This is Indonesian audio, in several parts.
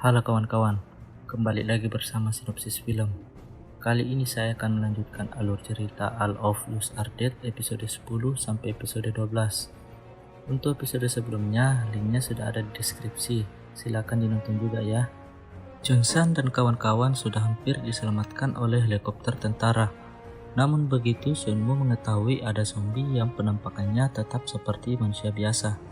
Halo kawan-kawan, kembali lagi bersama Sinopsis Film. Kali ini saya akan melanjutkan alur cerita All of Us Are Dead episode 10 sampai episode 12. Untuk episode sebelumnya, linknya sudah ada di deskripsi, silakan dinonton juga ya. Johnson dan kawan-kawan sudah hampir diselamatkan oleh helikopter tentara. Namun begitu Sunmu mengetahui ada zombie yang penampakannya tetap seperti manusia biasa.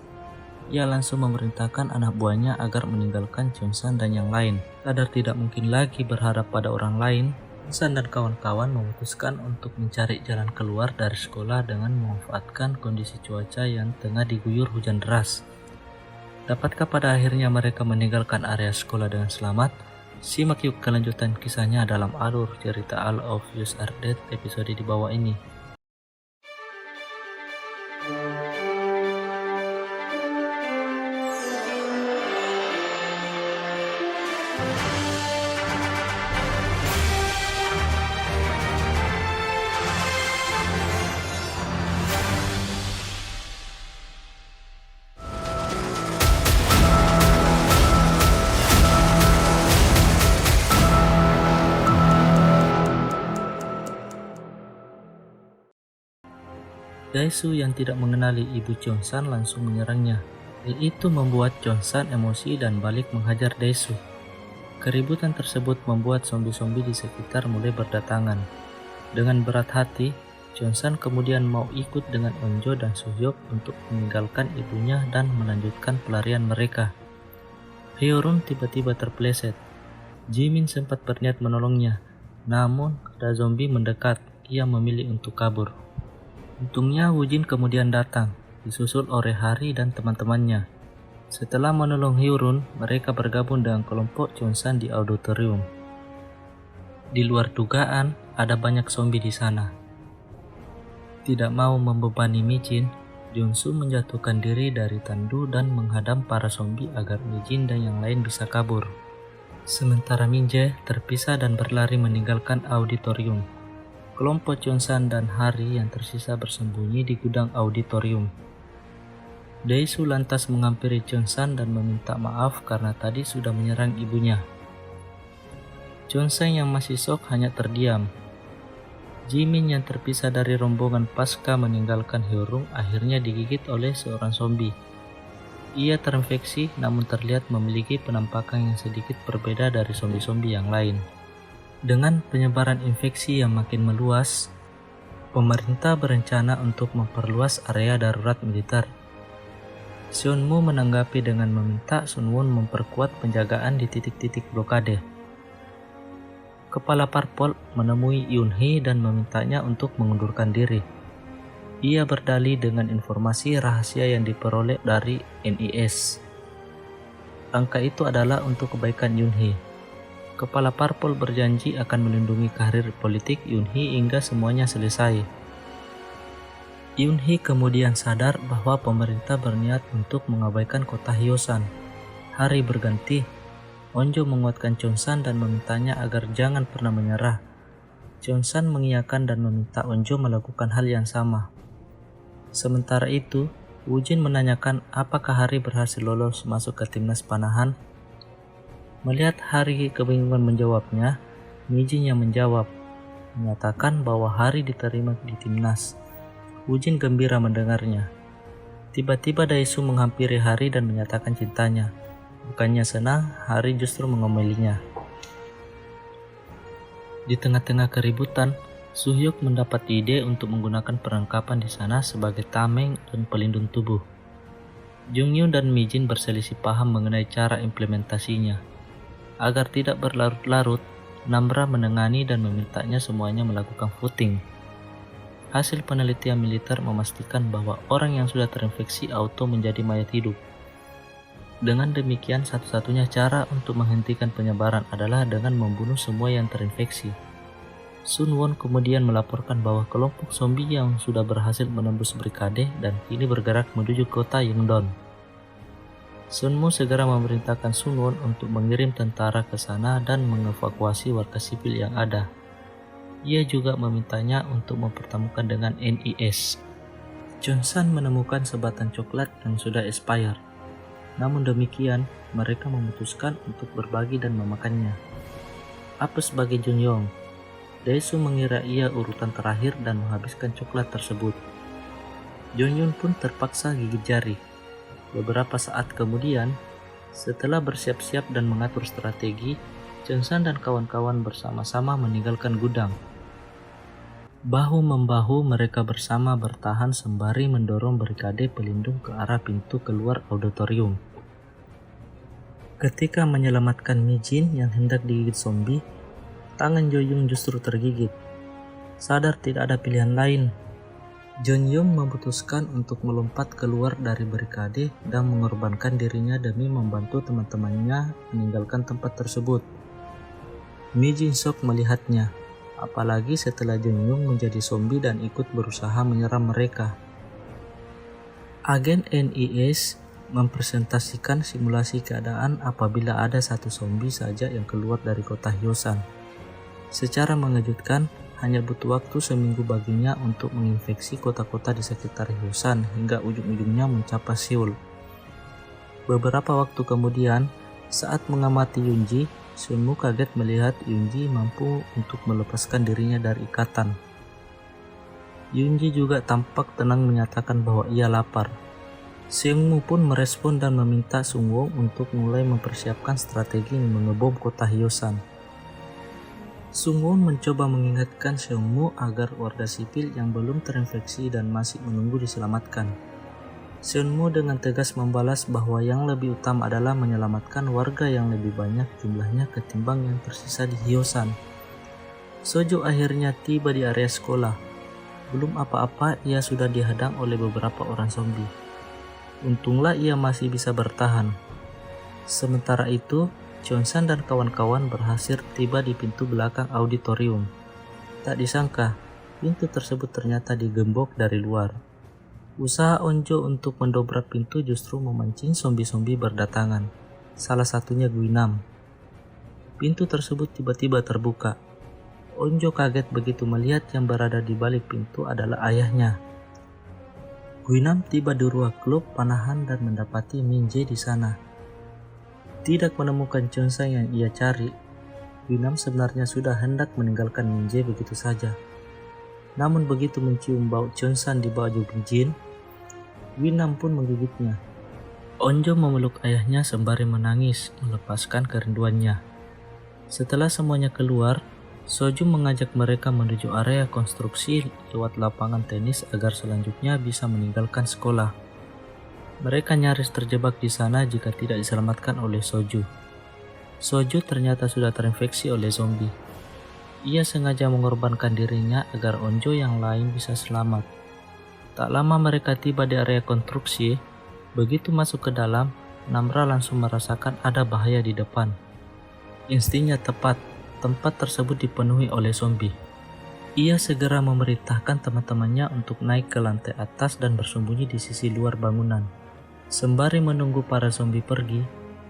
Ia langsung memerintahkan anak buahnya agar meninggalkan Johnson dan yang lain. Sadar tidak mungkin lagi berharap pada orang lain, Johnson dan kawan-kawan memutuskan untuk mencari jalan keluar dari sekolah dengan memanfaatkan kondisi cuaca yang tengah diguyur hujan deras. Dapatkah pada akhirnya mereka meninggalkan area sekolah dengan selamat? Simak yuk kelanjutan kisahnya dalam alur cerita All of Us Are Dead episode di bawah ini. Daesu yang tidak mengenali ibu Johnson langsung menyerangnya. Hal itu membuat Johnson emosi dan balik menghajar Daesu. Keributan tersebut membuat zombie-zombie di sekitar mulai berdatangan. Dengan berat hati, Johnson kemudian mau ikut dengan Onjo dan Suhyuk untuk meninggalkan ibunya dan melanjutkan pelarian mereka. Hyeorun tiba-tiba terpeleset. Jimin sempat berniat menolongnya, namun ada zombie mendekat, ia memilih untuk kabur. Untungnya Wujin kemudian datang, disusul oleh Hari dan teman-temannya. Setelah menolong Hyeorun, mereka bergabung dengan kelompok Johnson di auditorium. Di luar dugaan, ada banyak zombie di sana. Tidak mau membebani Mijin, Junsu menjatuhkan diri dari tandu dan menghadang para zombie agar Mijin dan yang lain bisa kabur. Sementara Minjae terpisah dan berlari meninggalkan auditorium. Kelompok Johnson dan Hari yang tersisa bersembunyi di gudang auditorium. Daesu lantas menghampiri Johnson dan meminta maaf karena tadi sudah menyerang ibunya. Johnson yang masih shock hanya terdiam. Jimin yang terpisah dari rombongan pasca meninggalkan Hyeorun akhirnya digigit oleh seorang zombie. Ia terinfeksi namun terlihat memiliki penampakan yang sedikit berbeda dari zombie-zombie yang lain. Dengan penyebaran infeksi yang makin meluas, pemerintah berencana untuk memperluas area darurat militer. Sunmu menanggapi dengan meminta Sunwon memperkuat penjagaan di titik-titik blokade. Kepala parpol menemui Yoonhee dan memintanya untuk mengundurkan diri. Ia berdalih dengan informasi rahasia yang diperoleh dari NIS. Angka itu adalah untuk kebaikan Yoonhee. Kepala parpol berjanji akan melindungi karir politik Yoonhee hingga semuanya selesai. Yoonhee kemudian sadar bahwa pemerintah berniat untuk mengabaikan kota Hyosan. Hari berganti, Onjo menguatkan Johnson dan memintanya agar jangan pernah menyerah. Johnson mengiyakan dan meminta Onjo melakukan hal yang sama. Sementara itu, Wujin menanyakan apakah Hari berhasil lolos masuk ke timnas panahan. Melihat Hari kebingungan menjawabnya, Mijin yang menjawab, menyatakan bahwa Hari diterima di timnas. Wujin gembira mendengarnya. Tiba-tiba Daesu menghampiri Hari dan menyatakan cintanya. Bukannya senang, Hari justru mengomelinya. Di tengah-tengah keributan, Suhyuk mendapat ide untuk menggunakan perlengkapan di sana sebagai tameng dan pelindung tubuh. Junghyun dan Mijin berselisih paham mengenai cara implementasinya. Agar tidak berlarut-larut, Namra menengani dan memintanya semuanya melakukan voting. Hasil penelitian militer memastikan bahwa orang yang sudah terinfeksi auto menjadi mayat hidup. Dengan demikian, satu-satunya cara untuk menghentikan penyebaran adalah dengan membunuh semua yang terinfeksi. Sunwon kemudian melaporkan bahwa kelompok zombie yang sudah berhasil menembus barikade dan kini bergerak menuju kota Yeongdon. Sunmu segera memerintahkan Sunwon untuk mengirim tentara ke sana dan mengevakuasi warga sipil yang ada. Ia juga memintanya untuk mempertemukan dengan NIS. Johnson menemukan sebatang coklat yang sudah expired. Namun demikian, mereka memutuskan untuk berbagi dan memakannya. Apes bagi Junyoung. Daesu mengira ia urutan terakhir dan menghabiskan coklat tersebut. Junyoung pun terpaksa gigit jari. Beberapa saat kemudian, setelah bersiap-siap dan mengatur strategi, Cheon-san dan kawan-kawan bersama-sama meninggalkan gudang. Bahu-membahu mereka bersama bertahan sembari mendorong barikade pelindung ke arah pintu keluar auditorium. Ketika menyelamatkan Mi-jin yang hendak digigit zombie, tangan Jo-young justru tergigit. Sadar tidak ada pilihan lain, Jeon-young memutuskan untuk melompat keluar dari barikade dan mengorbankan dirinya demi membantu teman-temannya meninggalkan tempat tersebut. Mi-jin shock melihatnya, apalagi setelah Jeon-young menjadi zombie dan ikut berusaha menyerang mereka. Agen NIS mempresentasikan simulasi keadaan apabila ada satu zombie saja yang keluar dari kota Hyosan. Secara mengejutkan, hanya butuh waktu seminggu baginya untuk menginfeksi kota-kota di sekitar Hyosan hingga ujung-ujungnya mencapai Seoul. Beberapa waktu kemudian, saat mengamati Yoonji, Seunmu kaget melihat Yoonji mampu untuk melepaskan dirinya dari ikatan. Yoonji juga tampak tenang menyatakan bahwa ia lapar. Seungmu pun merespon dan meminta Sungwon untuk mulai mempersiapkan strategi mengebom kota Hyosan. Sungwon mencoba mengingatkan Seungmu agar warga sipil yang belum terinfeksi dan masih menunggu diselamatkan. Seungmu dengan tegas membalas bahwa yang lebih utama adalah menyelamatkan warga yang lebih banyak jumlahnya ketimbang yang tersisa di Hyosan. Sojo akhirnya tiba di area sekolah. Belum apa-apa, ia sudah dihadang oleh beberapa orang zombie. Untunglah ia masih bisa bertahan. Sementara itu, Cheon-san dan kawan-kawan berhasil tiba di pintu belakang auditorium. Tak disangka, pintu tersebut ternyata digembok dari luar. Usaha Onjo untuk mendobrak pintu justru memancing zombie-zombie berdatangan. Salah satunya Guinam. Pintu tersebut tiba-tiba terbuka. Onjo kaget begitu melihat yang berada di balik pintu adalah ayahnya. Guinam tiba di ruang klub panahan dan mendapati Min-jae di sana. Tidak menemukan Cheon-san yang ia cari, Guinam sebenarnya sudah hendak meninggalkan Min-jae begitu saja. Namun begitu mencium bau Cheon-san di baju Min-jin, Guinam pun menggigitnya. Onjo memeluk ayahnya sembari menangis melepaskan kerinduannya. Setelah semuanya keluar, Soju mengajak mereka menuju area konstruksi lewat lapangan tenis agar selanjutnya bisa meninggalkan sekolah. Mereka nyaris terjebak di sana jika tidak diselamatkan oleh Soju. Soju ternyata sudah terinfeksi oleh zombie. Ia sengaja mengorbankan dirinya agar Onjo yang lain bisa selamat. Tak lama mereka tiba di area konstruksi. Begitu masuk ke dalam, Namra langsung merasakan ada bahaya di depan. Instingnya tepat. Tempat tersebut dipenuhi oleh zombie. Ia segera memerintahkan teman-temannya untuk naik ke lantai atas dan bersembunyi di sisi luar bangunan. Sembari menunggu para zombie pergi,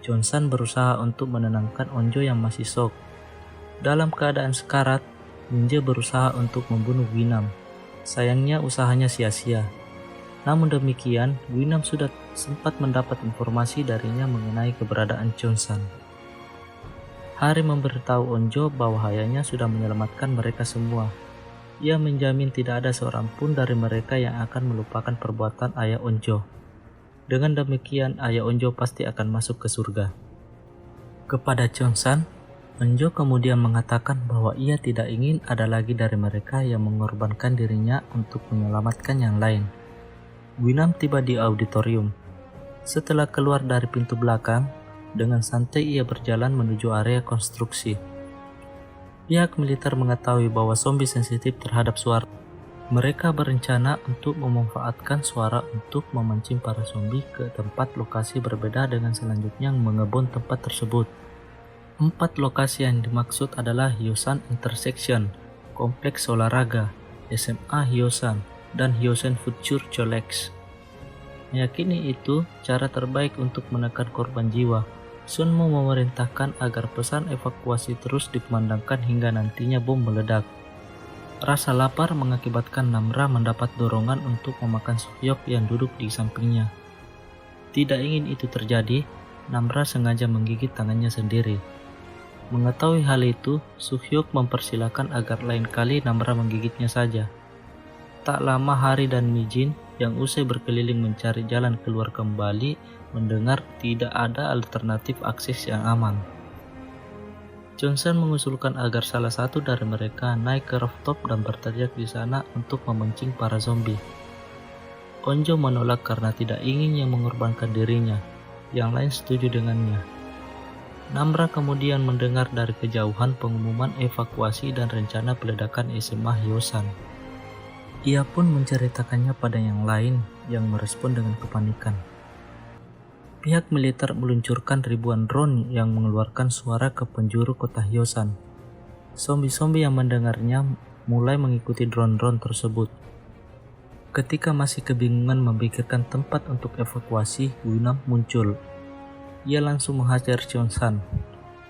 Cheon-san berusaha untuk menenangkan Onjo yang masih shock. Dalam keadaan sekarat, Min-jae berusaha untuk membunuh Guinam. Sayangnya usahanya sia-sia. Namun demikian, Guinam sudah sempat mendapat informasi darinya mengenai keberadaan Cheon-san. Hari memberitahu Onjo bahwa ayahnya sudah menyelamatkan mereka semua. Ia menjamin tidak ada seorang pun dari mereka yang akan melupakan perbuatan ayah Onjo. Dengan demikian, ayah Onjo pasti akan masuk ke surga. Kepada Cheon-san, Onjo kemudian mengatakan bahwa ia tidak ingin ada lagi dari mereka yang mengorbankan dirinya untuk menyelamatkan yang lain. Guinam tiba di auditorium. Setelah keluar dari pintu belakang, dengan santai ia berjalan menuju area konstruksi. Pihak militer mengetahui bahwa zombie sensitif terhadap suara. Mereka berencana untuk memanfaatkan suara untuk memancing para zombie ke tempat lokasi berbeda dengan selanjutnya mengebom tempat tersebut. 4 lokasi yang dimaksud adalah Hyosan Intersection, Kompleks Olahraga, SMA Hyosan, dan Hyosan Future Cholex. Meyakini itu cara terbaik untuk menekan korban jiwa. Sunmu memerintahkan agar pesan evakuasi terus dikumandangkan hingga nantinya bom meledak. Rasa lapar mengakibatkan Namra mendapat dorongan untuk memakan Sohyok yang duduk di sampingnya. Tidak ingin itu terjadi, Namra sengaja menggigit tangannya sendiri. Mengetahui hal itu, Suhyuk mempersilahkan agar lain kali Namra menggigitnya saja. Tak lama Hari dan Mijin yang usai berkeliling mencari jalan keluar kembali mendengar tidak ada alternatif akses yang aman. Johnson mengusulkan agar salah satu dari mereka naik ke rooftop dan berteriak di sana untuk memancing para zombie. Onjo menolak karena tidak ingin yang mengorbankan dirinya. Yang lain setuju dengannya. Namra kemudian mendengar dari kejauhan pengumuman evakuasi dan rencana peledakan SMA Hyosan. Ia pun menceritakannya pada yang lain yang merespon dengan kepanikan. Pihak militer meluncurkan ribuan drone yang mengeluarkan suara ke penjuru kota Hyosan. Zombie-zombie yang mendengarnya mulai mengikuti drone-drone tersebut. Ketika masih kebingungan memikirkan tempat untuk evakuasi, Guinam muncul. Ia langsung menghajar Cheon-san.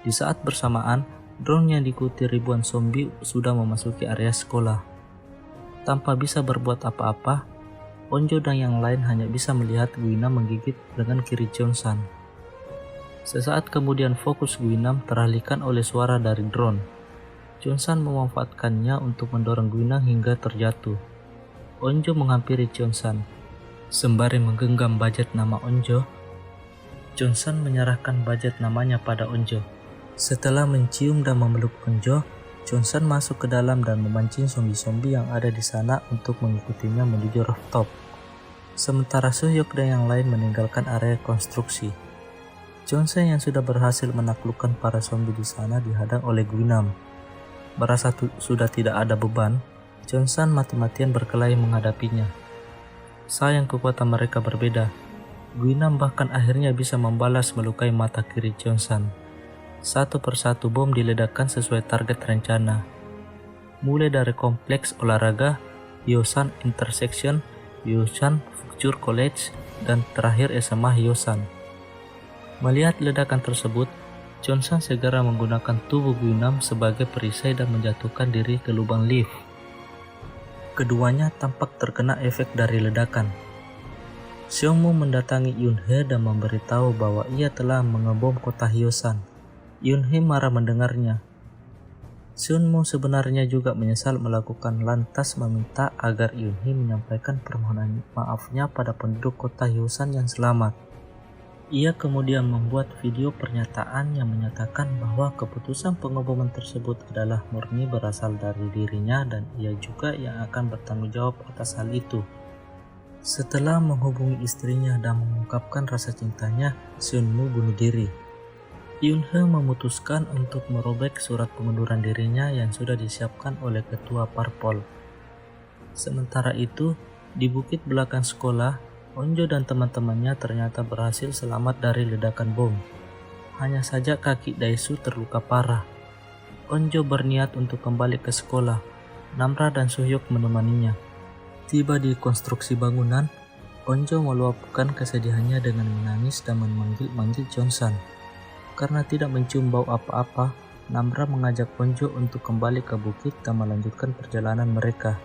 Di saat bersamaan, drone yang diikuti ribuan zombie sudah memasuki area sekolah. Tanpa bisa berbuat apa-apa, Onjo dan yang lain hanya bisa melihat Guinam menggigit dengan kiri Cheon-san. Sesaat kemudian fokus Guinam teralihkan oleh suara dari drone. Cheon-san memanfaatkannya untuk mendorong Guinam hingga terjatuh. Onjo menghampiri Cheon-san. Sembari menggenggam budget nama Onjo, Cheon-san menyerahkan budget namanya pada Onjo. Setelah mencium dan memeluk Onjo, Cheon-san masuk ke dalam dan memancing zombie-zombie yang ada di sana untuk mengikutinya menuju rooftop. Sementara Suhyuk dan yang lain meninggalkan area konstruksi. Cheon-san yang sudah berhasil menaklukkan para zombie di sana dihadang oleh Guinam. Merasa sudah tidak ada beban, Cheon-san mati-matian berkelahi menghadapinya. Sayang kekuatan mereka berbeda. Guinam bahkan akhirnya bisa membalas melukai mata kiri Cheon-san. Satu persatu bom diledakkan sesuai target rencana. Mulai dari kompleks olahraga, Hyosan Intersection, Hyosan Future College, dan terakhir SMA Hyosan. Melihat ledakan tersebut, Cheon-san segera menggunakan tubuh Guinam sebagai perisai dan menjatuhkan diri ke lubang lift. Keduanya tampak terkena efek dari ledakan. Seongmu mendatangi Yunhee dan memberitahu bahwa ia telah mengebom kota Hyosan. Yunhee marah mendengarnya. Seonmu sebenarnya juga menyesal melakukan lantas meminta agar Yunhee menyampaikan permohonan maafnya pada penduduk kota Hyosan yang selamat. Ia kemudian membuat video pernyataan yang menyatakan bahwa keputusan pengeboman tersebut adalah murni berasal dari dirinya dan ia juga yang akan bertanggung jawab atas hal itu. Setelah menghubungi istrinya dan mengungkapkan rasa cintanya, Seonmu bunuh diri. Yunhee memutuskan untuk merobek surat pengunduran dirinya yang sudah disiapkan oleh ketua parpol. Sementara itu, di bukit belakang sekolah, Onjo dan teman-temannya ternyata berhasil selamat dari ledakan bom. Hanya saja kaki Daesu terluka parah. Onjo berniat untuk kembali ke sekolah. Namra dan Suhyuk menemaninya. Tiba di konstruksi bangunan, Onjo meluapkan kesedihannya dengan menangis dan memanggil-manggil Cheon-san. Karena tidak mencium bau apa-apa, Namra mengajak Onjo untuk kembali ke bukit dan melanjutkan perjalanan mereka.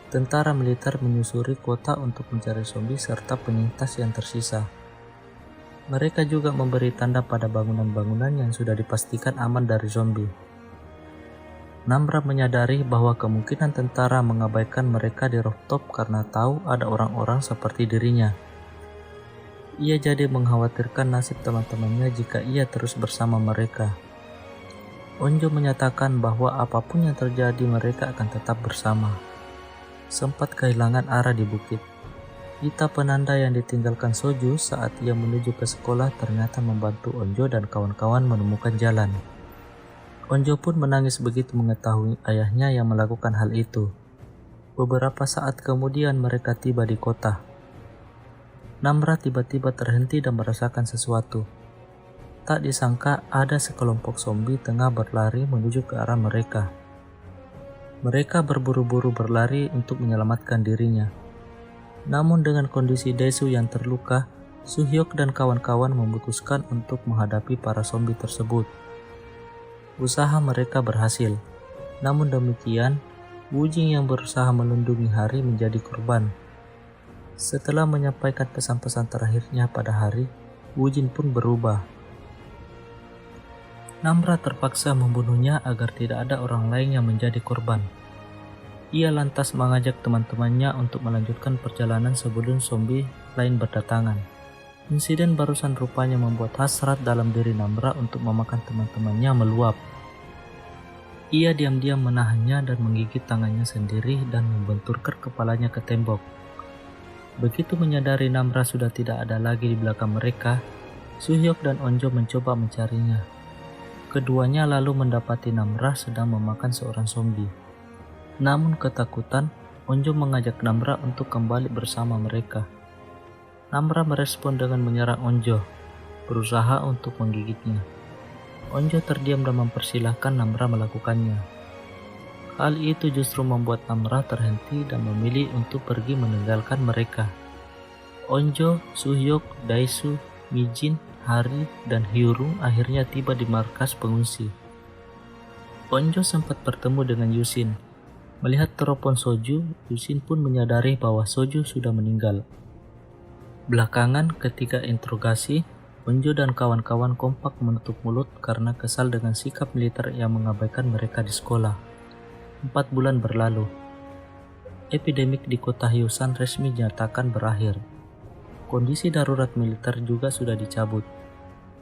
Tentara militer menyusuri kota untuk mencari zombie serta penyintas yang tersisa. Mereka juga memberi tanda pada bangunan-bangunan yang sudah dipastikan aman dari zombie. Namra menyadari bahwa kemungkinan tentara mengabaikan mereka di rooftop karena tahu ada orang-orang seperti dirinya. Ia jadi mengkhawatirkan nasib teman-temannya jika ia terus bersama mereka. Onjo menyatakan bahwa apapun yang terjadi mereka akan tetap bersama. Sempat kehilangan arah di bukit. Pita penanda yang ditinggalkan Soju saat ia menuju ke sekolah ternyata membantu Onjo dan kawan-kawan menemukan jalan. Onjo pun menangis begitu mengetahui ayahnya yang melakukan hal itu. Beberapa saat kemudian mereka tiba di kota. Namra tiba-tiba terhenti dan merasakan sesuatu. Tak disangka ada sekelompok zombie tengah berlari menuju ke arah mereka. Mereka berburu-buru berlari untuk menyelamatkan dirinya. Namun dengan kondisi Daesu yang terluka, Suhyuk dan kawan-kawan memutuskan untuk menghadapi para zombie tersebut. Usaha mereka berhasil. Namun demikian, Wujing yang berusaha melindungi Hari menjadi korban. Setelah menyampaikan pesan-pesan terakhirnya pada hari, Wujin pun berubah. Namra terpaksa membunuhnya agar tidak ada orang lain yang menjadi korban. Ia lantas mengajak teman-temannya untuk melanjutkan perjalanan sebelum zombie lain berdatangan. Insiden barusan rupanya membuat hasrat dalam diri Namra untuk memakan teman-temannya meluap. Ia diam-diam menahannya dan menggigit tangannya sendiri dan membenturkan kepalanya ke tembok. Begitu menyadari Namra sudah tidak ada lagi di belakang mereka, Suhyok dan Onjo mencoba mencarinya. Keduanya lalu mendapati Namra sedang memakan seorang zombie. Namun ketakutan, Onjo mengajak Namra untuk kembali bersama mereka. Namra merespon dengan menyerang Onjo, berusaha untuk menggigitnya. Onjo terdiam dan mempersilahkan Namra melakukannya. Hal itu justru membuat Namra terhenti dan memilih untuk pergi meninggalkan mereka. Onjo, Suhyok, Daesu, Mijin, Hari, dan Hyurung akhirnya tiba di markas pengungsi. Onjo sempat bertemu dengan Yusin. Melihat teropon Soju, Yusin pun menyadari bahwa Soju sudah meninggal. Belakangan, ketika interogasi, Onjo dan kawan-kawan kompak menutup mulut karena kesal dengan sikap militer yang mengabaikan mereka di sekolah. 4 bulan berlalu. Epidemik di kota Hyosan resmi dinyatakan berakhir. Kondisi darurat militer juga sudah dicabut.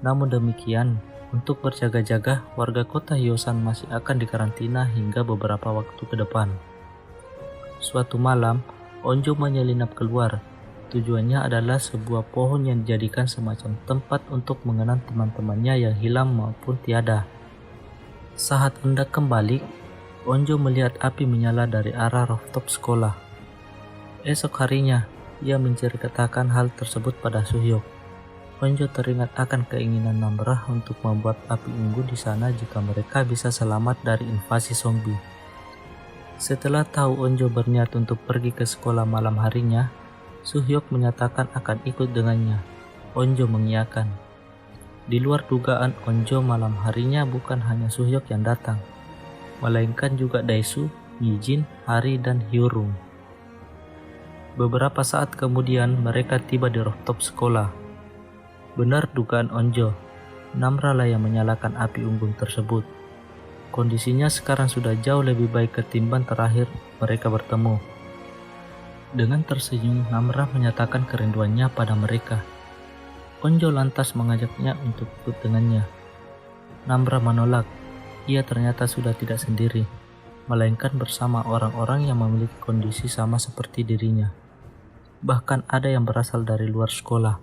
Namun demikian, untuk berjaga-jaga, warga kota Hyosan masih akan dikarantina hingga beberapa waktu ke depan. Suatu malam, Onjo menyelinap keluar. Tujuannya adalah sebuah pohon yang dijadikan semacam tempat untuk mengenang teman-temannya yang hilang maupun tiada. Saat hendak kembali, Onjo melihat api menyala dari arah rooftop sekolah. Esok harinya, ia menceritakan hal tersebut pada Suhyok. Onjo teringat akan keinginan Namra untuk membuat api unggun di sana jika mereka bisa selamat dari invasi zombie. Setelah tahu Onjo berniat untuk pergi ke sekolah malam harinya, Suhyok menyatakan akan ikut dengannya. Onjo mengiyakan. Di luar dugaan Onjo, malam harinya bukan hanya Suhyok yang datang, melainkan juga Daesu, Mijin, Hari, dan Hyurung. Beberapa saat kemudian mereka tiba di rooftop sekolah. Benar dugaan Onjo, Namra lah yang menyalakan api unggun tersebut. Kondisinya sekarang sudah jauh lebih baik ketimbang terakhir mereka bertemu. Dengan tersenyum, Namra menyatakan kerinduannya pada mereka. Onjo lantas mengajaknya untuk ikut dengannya. Namra menolak. Ia ternyata sudah tidak sendiri, melainkan bersama orang-orang yang memiliki kondisi sama seperti dirinya. Bahkan ada yang berasal dari luar sekolah.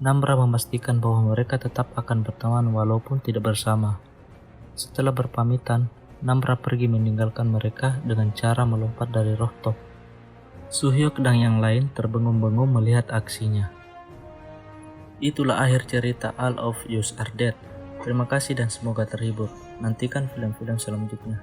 Namra memastikan bahwa mereka tetap akan berteman walaupun tidak bersama. Setelah berpamitan, Namra pergi meninggalkan mereka dengan cara melompat dari rooftop. Suhyok dan yang lain terbengong-bengong melihat aksinya. Itulah akhir cerita All of Us Are Dead. Terima kasih dan semoga terhibur. Nantikan film-film selanjutnya.